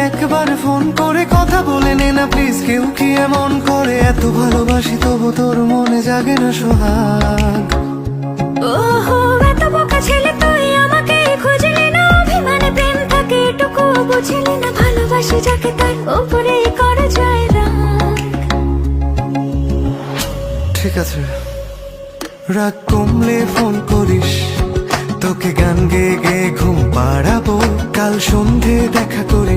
একবার ফোন করে কথা বলে নে না প্লিজ। কেউ কি এমন করে? এত ভালোবাসি তবু তোর মনে জাগে না সোহাগ। ওহো এত বোকা ছেলে তুই, আমাকে খুঁজলি না, অভিমানে প্রেম থাকে এটুকু বুঝলি না, ভালোবাসি যাকে তার উপরে করা যায় রাগ। ঠিক আছে, রাগ কমলে ফোন করিস, তোকে গান গেয়ে গেয়ে ঘুম পাড়াবো। কাল সন্ধে দেখা করি